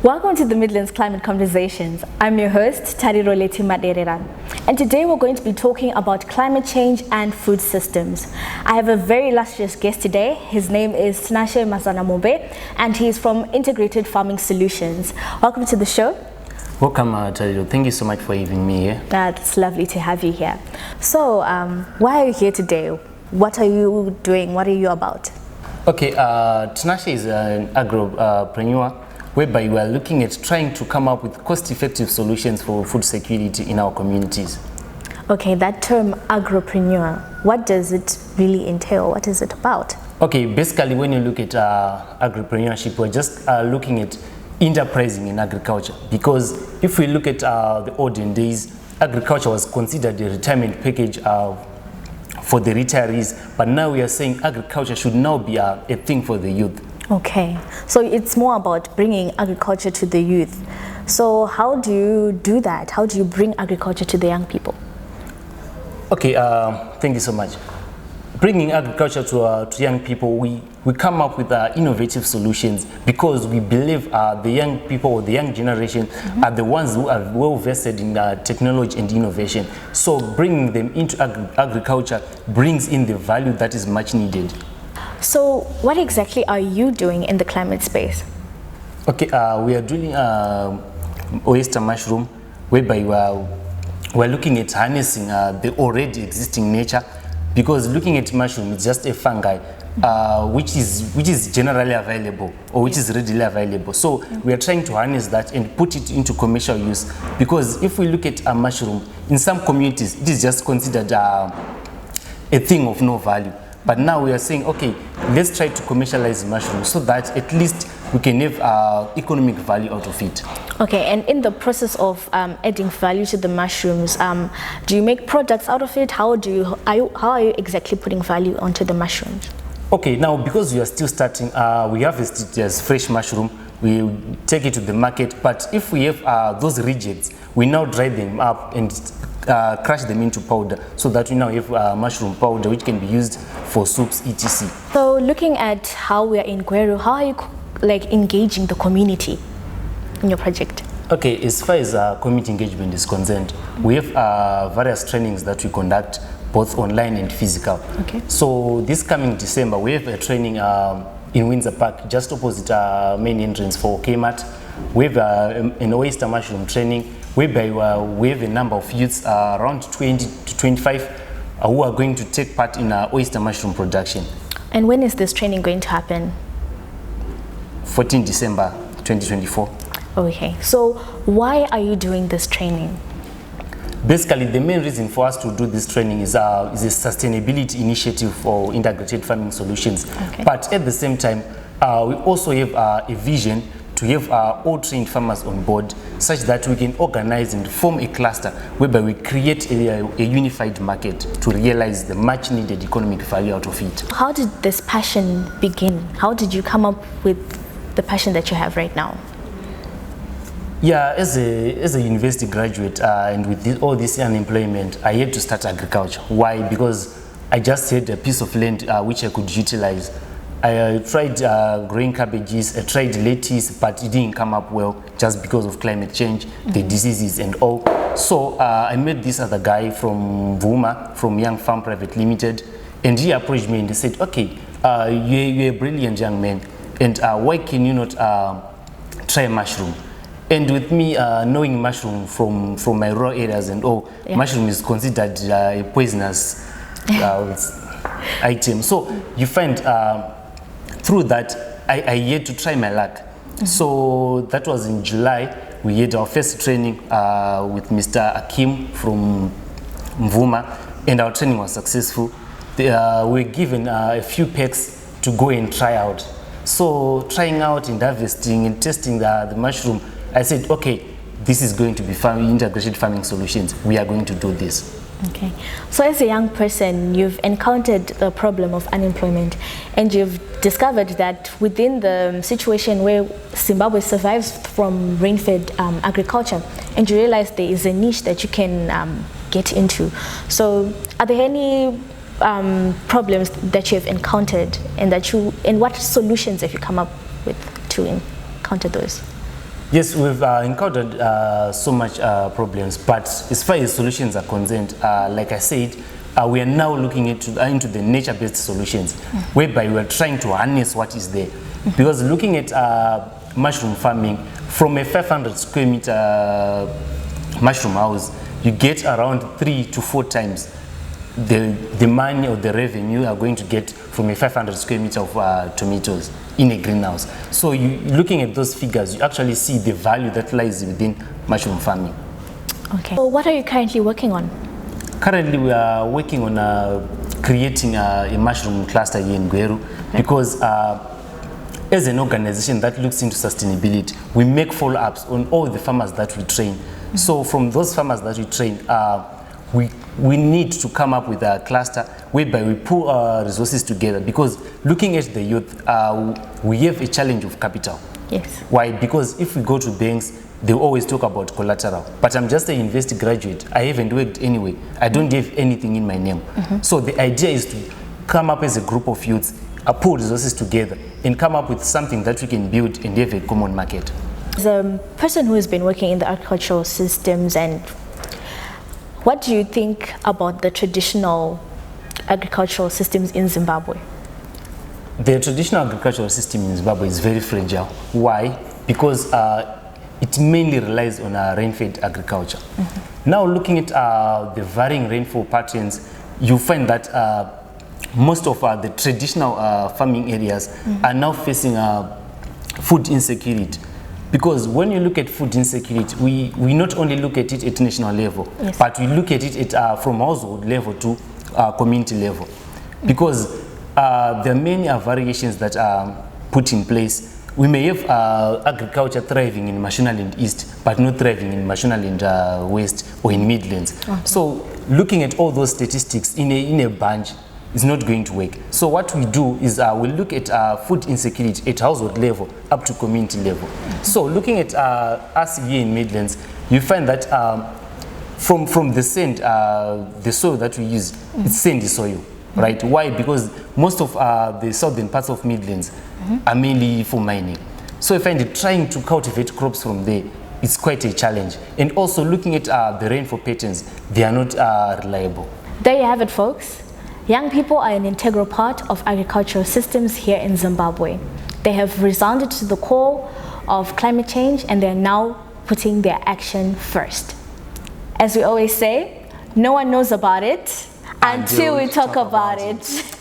Welcome to the Midlands Climate Conversations. I'm your host, Tariroleti Maderera, and today we're going to be talking about climate change and food systems. I have a very illustrious guest today. His name is Tinashe Mazanambombe, and he's from Integrated Farming Solutions. Welcome to the show. Welcome, Tariro. Thank you so much for having me here. That's lovely to have you here. So, why are you here today? What are you doing? What are you about? Okay, Tinashe is an agropreneur, whereby we are looking at trying to come up with cost-effective solutions for food security in our communities. Okay, that term agropreneur, what does it really entail? What is it about? Okay, basically when you look at agripreneurship, we're just looking at enterprising in agriculture, because if we look at the olden days, agriculture was considered a retirement package for the retirees, but now we are saying agriculture should now be a thing for the youth. Okay, so it's more about bringing agriculture to the youth. So how do you do that? How do you bring agriculture to the young people? Okay, thank you so much. Bringing agriculture to young people, we come up with innovative solutions, because we believe the young people or the young generation are the ones who are well vested in technology and innovation. So bringing them into agriculture brings in the value that is much needed. So what exactly are you doing in the climate space? Okay, we are doing oyster mushroom, whereby we're looking at harnessing the already existing nature, because looking at mushroom, it's just a fungi which is generally available, or which is readily available. So we are trying to harness that and put it into commercial use, because if we look at a mushroom, in some communities it is just considered a thing of no value. But now we are saying, okay, let's try to commercialize mushrooms so that at least we can have economic value out of it. Okay, and in the process of adding value to the mushrooms, do you make products out of it? How are you exactly putting value onto the mushrooms? Okay, now because we are still starting, we harvest it as fresh mushroom, we take it to the market, but if we have those rejects, we now dry them up and crush them into powder, so that we now have mushroom powder which can be used for soups, etc. So looking at how we are in Gweru, how are you engaging the community in your project? Okay, as far as community engagement is concerned, we have various trainings that we conduct, both online and physical. Okay. So this coming December, we have a training in Windsor Park, just opposite main entrance for Kmart. We have an oyster mushroom training, whereby we have a number of youths, around 20 to 25, who are going to take part in oyster mushroom production. And when is this training going to happen? 14 December 2024. Okay, so why are you doing this training? Basically, the main reason for us to do this training is a sustainability initiative for integrated farming solutions. Okay. But at the same time, we also have a vision to have all trained farmers on board, such that we can organize and form a cluster whereby we create a unified market to realize the much needed economic value out of it. How did this passion begin? How did you come up with the passion that you have right now? Yeah, as a university graduate and with all this unemployment, I had to start agriculture. Why? Because I just had a piece of land which I could utilize. I tried growing cabbages, I tried lettuce, but it didn't come up well just because of climate change, the diseases and all. So I met this other guy from Vuma, from Young Farm Private Limited, and he approached me and he said, okay, you're a brilliant young man, and why can you not try mushroom? And with me knowing mushroom from my rural areas and all, mushroom is considered a poisonous item. So you find through that, I had to try my luck. So that was in July. We had our first training with Mr. Akim from Mvuma, and our training was successful. We were given a few packs to go and try out. So trying out and harvesting and testing the mushroom, I said, okay, this is going to be integrated farming solutions. We are going to do this. Okay. So as a young person, you've encountered the problem of unemployment, and you've discovered that within the situation where Zimbabwe survives from rain-fed agriculture, and you realize there is a niche that you can get into. So are there any problems that you have encountered, and what solutions have you come up with to encounter those? Yes, we've encountered so much problems, but as far as solutions are concerned, like I said, we are now looking into the nature-based solutions, whereby we are trying to harness what is there. Because looking at mushroom farming, from a 500 square meter mushroom house, you get around 3 to 4 times the money or the revenue you are going to get from a 500 square meter of tomatoes in a greenhouse. So looking at those figures, you actually see the value that lies within mushroom farming. Okay. So what are you currently working on? Currently, we are working on creating a mushroom cluster here in Gweru, because as an organization that looks into sustainability, we make follow-ups on all the farmers that we train. So from those farmers that we train, we need to come up with a cluster whereby we pull our resources together, because looking at the youth, we have a challenge of capital. Yes. Why? Because if we go to banks, they always talk about collateral. But I'm just a university graduate. I haven't worked anyway. I don't have anything in my name. So the idea is to come up as a group of youths, pull resources together, and come up with something that we can build and have a common market. As a person who has been working in the agricultural systems, and what do you think about the traditional agricultural systems in Zimbabwe? The traditional agricultural system in Zimbabwe is very fragile. Why? Because it mainly relies on rain-fed agriculture. Now, looking at the varying rainfall patterns, you find that most of the traditional farming areas are now facing food insecurity. Because when you look at food insecurity, we not only look at it at national level, but we look at it from household level to community level. Because there are many variations that are put in place. We may have agriculture thriving in Mashonaland East, but not thriving in Mashonaland West or in Midlands. So looking at all those statistics in a bunch is not going to work. So what we do is we look at food insecurity at household level up to community level. So looking at us here in Midlands, you find that from the sand, the soil that we use, it's sandy soil. Right? Why? Because most of the southern parts of Midlands are mainly for mining. So I find that trying to cultivate crops from there is quite a challenge. And also looking at the rainfall patterns, they are not reliable. There you have it, folks. Young people are an integral part of agricultural systems here in Zimbabwe. They have resounded to the core of climate change, and they are now putting their action first. As we always say, no one knows about it until we talk about it.